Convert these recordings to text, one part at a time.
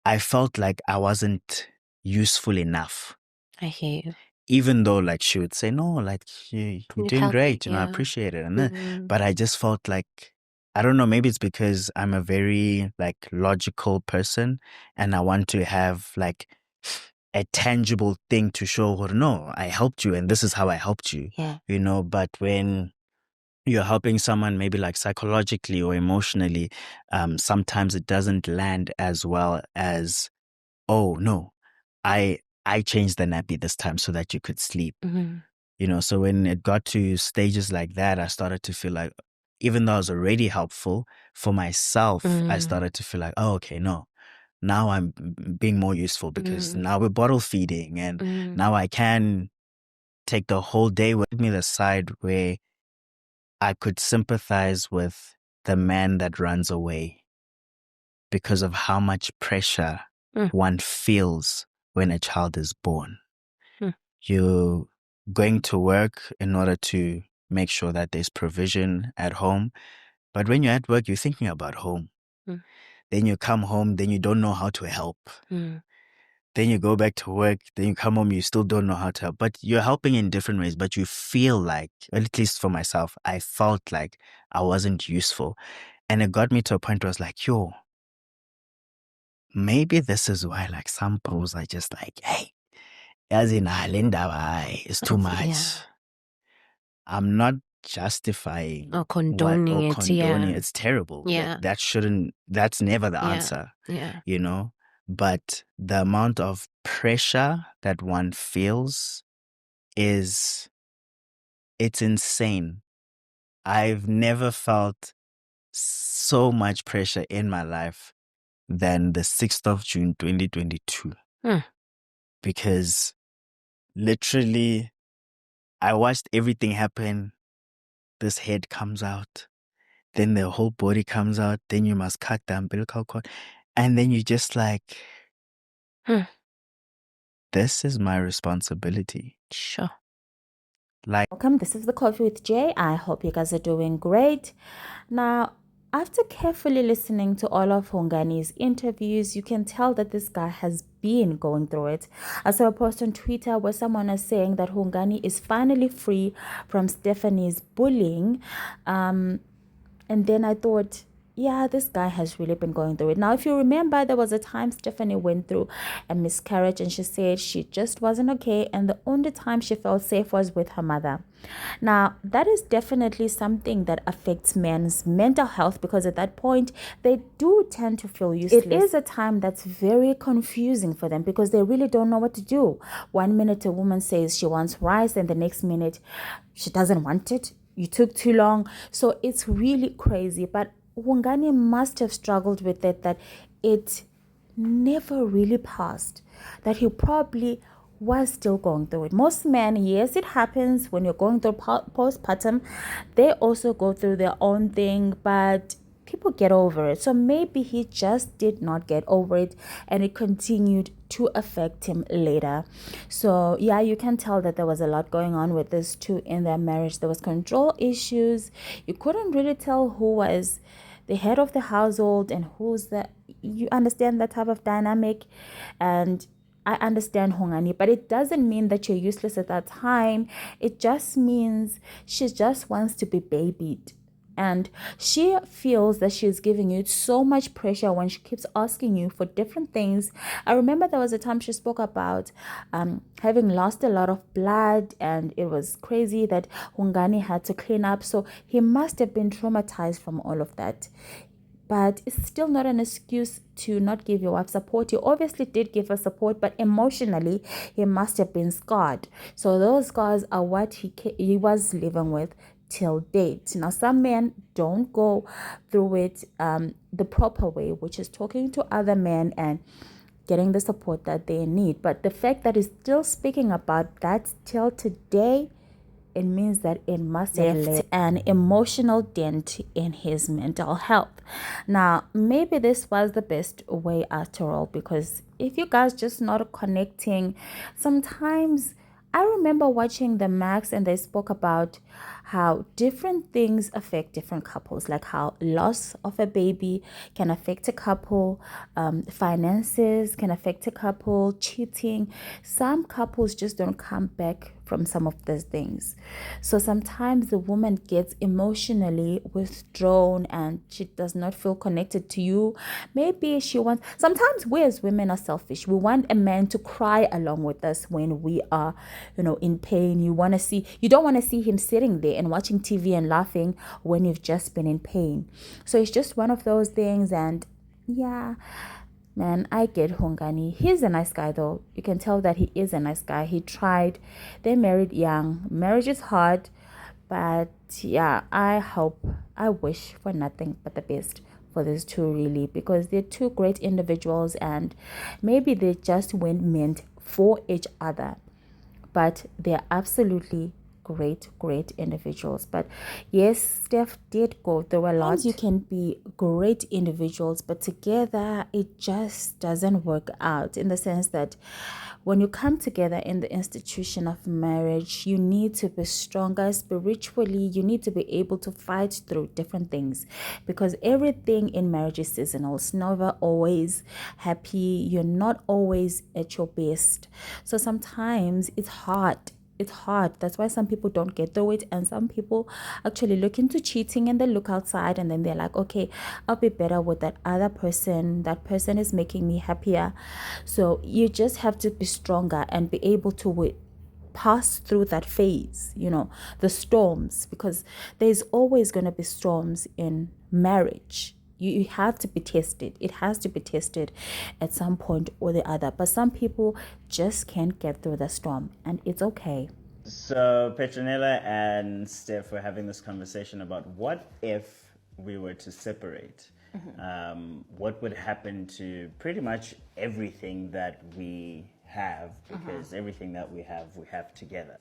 I felt like I wasn't useful enough. I hear you. Even though like she would say, no, like you're You're doing healthy, great, I yeah. appreciate it. And then, Mm. but I just felt like, I don't know, maybe it's because I'm a very like logical person and I want to have like a tangible thing to show her, no, I helped you and this is how I helped you, Yeah. but when you're helping someone maybe like psychologically or emotionally, sometimes it doesn't land as well as, oh no, I changed the nappy this time so that you could sleep. So when it got to stages like that, I started to feel like, even though I was already helpful for myself, I started to feel like, oh, okay, no, now I'm being more useful because now we're bottle feeding and now I can take the whole day with me the side where I could sympathize with the man that runs away because of how much pressure one feels when a child is born. You're going to work in order to make sure that there's provision at home. But when you're at work, you're thinking about home. Then you come home, then you don't know how to help. Then you go back to work, then you come home, you still don't know how to help. But you're helping in different ways, but you feel like, at least for myself, I felt like I wasn't useful. And it got me to a point where I was like, yo, maybe this is why like some bros are just like, hey, as in it's too much. Yeah. I'm not justifying Or condoning it, condoning yeah. it's terrible. Yeah. That's never the Yeah. answer. Yeah. But the amount of pressure that one feels it's insane. I've never felt so much pressure in my life than the 6th of June 2022. Because literally I watched everything happen. This head comes out, then the whole body comes out, then you must cut the umbilical cord, and then you just like, this is my responsibility. Sure. Welcome, this is the Coffee with Jay. I hope you guys are doing great. Now, after carefully listening to all of Hungani's interviews, you can tell that this guy has been going through it. I saw a post on Twitter where someone is saying that Hungani is finally free from Stephanie's bullying. And then I thought, yeah, this guy has really been going through it. Now, if you remember, there was a time Stephanie went through a miscarriage and she said she just wasn't okay. And the only time she felt safe was with her mother. Now, that is definitely something that affects men's mental health because at that point, they do tend to feel useless. It is a time that's very confusing for them because they really don't know what to do. One minute, a woman says she wants rice, and the next minute, she doesn't want it. You took too long. So it's really crazy. But Hungani must have struggled with it, that it never really passed, that he probably was still going through it. Most men, yes, it happens when you're going through postpartum. They also go through their own thing, but people get over it. So maybe he just did not get over it and it continued to affect him later. So yeah, you can tell that there was a lot going on with this too in their marriage. There was control issues. You couldn't really tell who was the head of the household and you understand that type of dynamic. And I understand Hungani, but it doesn't mean that you're useless at that time. It just means she just wants to be babied. And she feels that she's giving you so much pressure when she keeps asking you for different things. I remember there was a time she spoke about having lost a lot of blood, and it was crazy that Hungani had to clean up. So he must have been traumatized from all of that. But it's still not an excuse to not give your wife support. You obviously did give her support, but emotionally, he must have been scarred. So those scars are what he was living with till date. Now, some men don't go through it the proper way, which is talking to other men and getting the support that they need. But the fact that he's still speaking about that till today, it means that it must have left an emotional dent in his mental health. Now, maybe this was the best way after all, because if you guys just not connecting, sometimes I remember watching the Max, and they spoke about how different things affect different couples, like how loss of a baby can affect a couple, finances can affect a couple, cheating. Some couples just don't come back from some of these things. So sometimes the woman gets emotionally withdrawn and she does not feel connected to you. Maybe she wants, sometimes we as women are selfish. We want a man to cry along with us when we are, in pain. You don't want to see him sitting there and watching TV and laughing when you've just been in pain. So it's just one of those things. And yeah, man, I get Hungani. He's a nice guy though. You can tell that he is a nice guy. He tried. They married young. Marriage is hard. But yeah, I wish for nothing but the best for these two, really, because they're two great individuals and maybe they just weren't meant for each other. But they're absolutely great individuals. But yes, Steph did go through a lot. Sometimes you can be great individuals, but together it just doesn't work out, in the sense that when you come together in the institution of marriage, you need to be stronger spiritually. You need to be able to fight through different things, because everything in marriage is seasonal. It's never always happy. You're not always at your best. So sometimes it's hard. It's hard. That's why some people don't get through it, and some people actually look into cheating and they look outside and then they're like, okay, I'll be better with that other person. That person is making me happier. So you just have to be stronger and be able to pass through that phase, the storms, because there's always going to be storms in marriage. You have to be tested. It has to be tested at some point or the other. But some people just can't get through the storm, and it's okay. So Petronella and Steph were having this conversation about what if we were to separate? What would happen to pretty much everything that we have, because everything that we have together.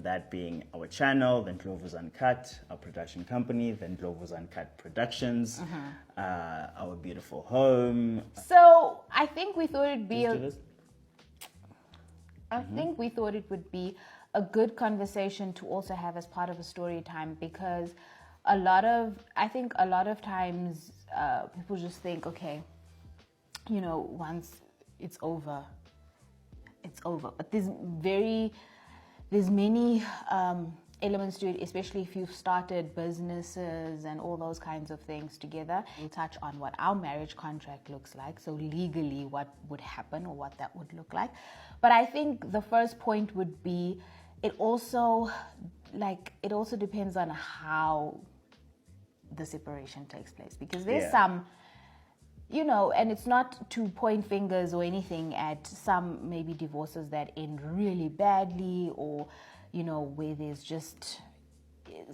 That being our channel, the Ndlovu's Uncut, our production company, the Ndlovu's Uncut Productions, our beautiful home. So I think we thought it'd be think we thought it would be a good conversation to also have as part of a story time, because a lot of times people just think, okay, once it's over, it's over. But there's many elements to it, especially if you've started businesses and all those kinds of things together. We'll touch on what our marriage contract looks like, so legally what would happen or what that would look like. But I think the first point would be, it also depends on how the separation takes place, because there's some, and it's not to point fingers or anything at some maybe divorces that end really badly, or where there's just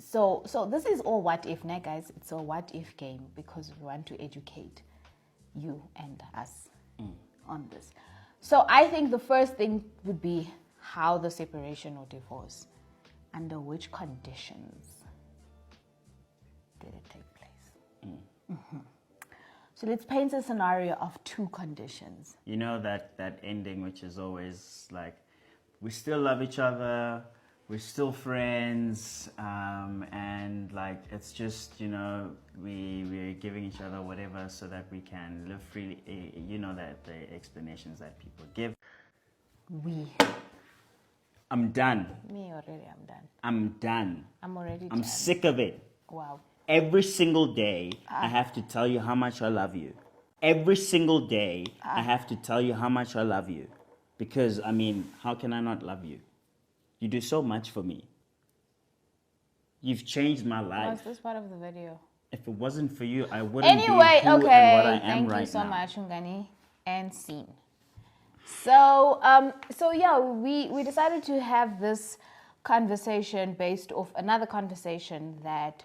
so this is all what if, now guys. It's a what if game, because we want to educate you and us on this. So I think the first thing would be how the separation or divorce, under which conditions did it take place. So let's paint a scenario of two conditions. That ending, which is always like, we still love each other, we're still friends, and like, it's just, we're giving each other whatever so that we can live freely. That the explanations that people give. I'm done. Me already, I'm done. I'm done. I'm already done. I'm sick of it. Wow. Every single day, I have to tell you how much I love you. Every single day, I have to tell you how much I love you. Because, how can I not love you? You do so much for me. You've changed my life. Was this part of the video? If it wasn't for you, I wouldn't be who and what I am right now. Thank you so much, Hungani. And scene. So we decided to have this conversation based off another conversation that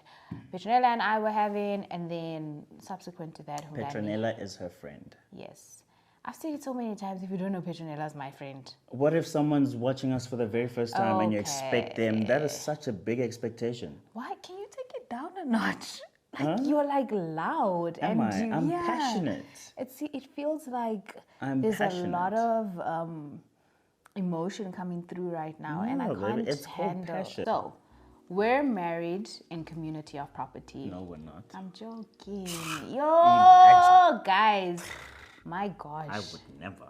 Petronella and I were having, and then subsequent to that, Hungani. Petronella is her friend. Yes. I've said it so many times. If you don't know, Petronella's my friend. What if someone's watching us for the very first time and you expect them? That is such a big expectation. Why? Can you take it down a notch? You're like loud. I'm passionate. It feels like I'm there's passionate. a lot of emotion coming through right now, and I No, baby, can't it's called handle. passion. So, we're married in community of property. No, we're not. I'm joking. Yo, guys. My gosh. I would never.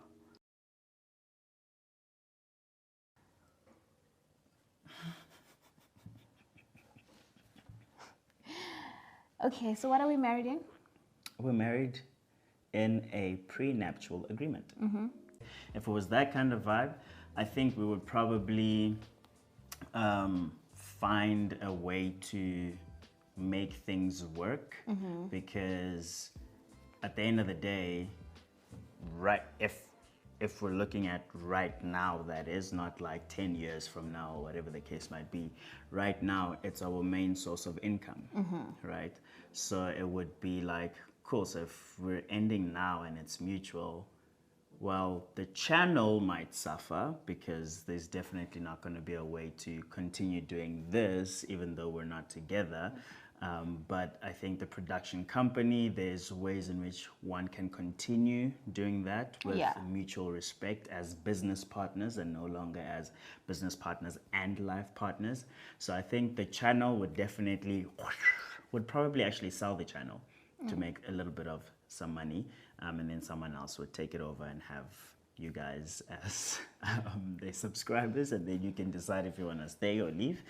Okay, so what are we married in? We're married in a prenuptial agreement. If it was that kind of vibe, I think we would probably find a way to make things work, because at the end of the day, right, if we're looking at right now, that is not like 10 years from now or whatever the case might be, right now it's our main source of income, right? So it would be like, cool, so if we're ending now and it's mutual, well, the channel might suffer because there's definitely not going to be a way to continue doing this even though we're not together. But I think the production company, there's ways in which one can continue doing that with mutual respect as business partners and no longer as business partners and life partners. So I think the channel would probably actually sell the channel to make a little bit of some money, and then someone else would take it over and have you guys as their subscribers, and then you can decide if you want to stay or leave.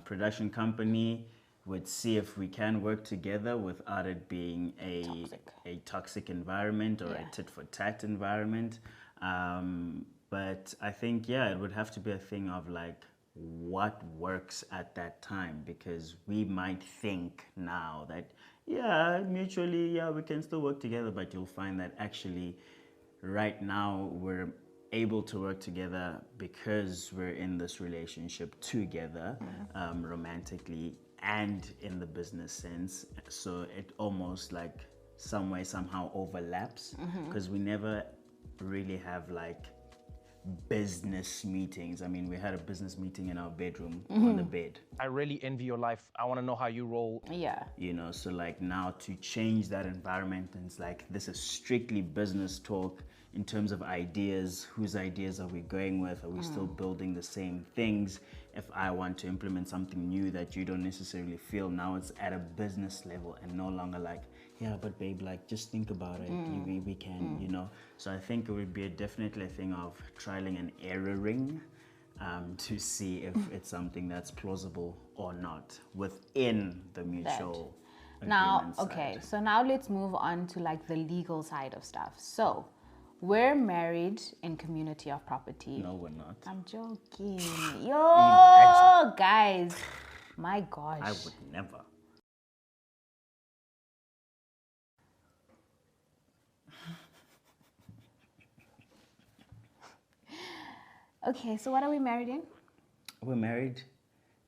Production company would see if we can work together without it being a toxic environment or a tit-for-tat environment. But I think, it would have to be a thing of like, what works at that time, because we might think now that mutually we can still work together, but you'll find that actually right now we're able to work together because we're in this relationship together, romantically and in the business sense. So it almost like some way somehow overlaps, because we never really have like business meetings. I mean, we had a business meeting in our bedroom on the bed. I really envy your life. I want to know how you roll. Yeah. You know, so like now to change that environment, and it's like this is strictly business talk in terms of ideas. Whose ideas are we going with? Are we still building the same things? If I want to implement something new that you don't necessarily feel, now it's at a business level and no longer like, yeah, but babe, like just think about it. We can, you know. So I think it would be definitely a thing of trialing and erroring, to see if it's something that's plausible or not within the mutual Now, agreement okay, side. so now let's move on to like the legal side of stuff. So, we're married in community of property. No, we're not. I'm joking. Yo, guys. My gosh. I would never. Okay, so what are we married in? We're married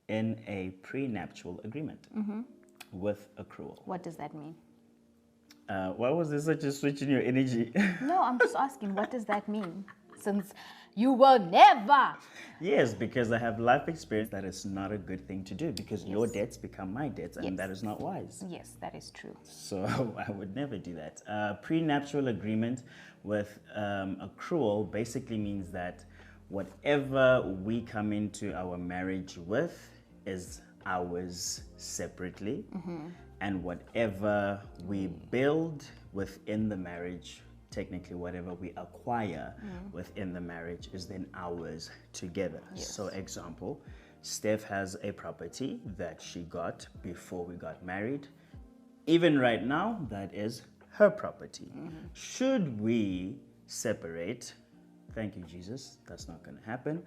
in a prenuptial agreement with accrual. What does that mean? Why was there such a switch in your energy? No, I'm just asking, what does that mean? Since you will never. Yes, because I have life experience that is not a good thing to do, because your debts become my debts, and that is not wise. Yes, that is true. So I would never do that. Prenuptial agreement with accrual basically means that whatever we come into our marriage with is ours separately, and whatever we build within the marriage, technically whatever we acquire within the marriage, is then ours together. So example, Steph has a property that she got before we got married. Even right now, that is her property. Should we separate, thank you, Jesus, that's not going to happen,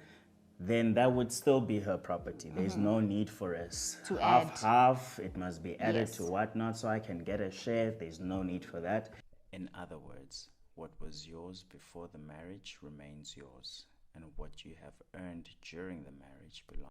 then that would still be her property. There's no need for us To half. It must be added Yes. to whatnot so I can get a share. There's no need for that. In other words, what was yours before the marriage remains yours, and what you have earned during the marriage belongs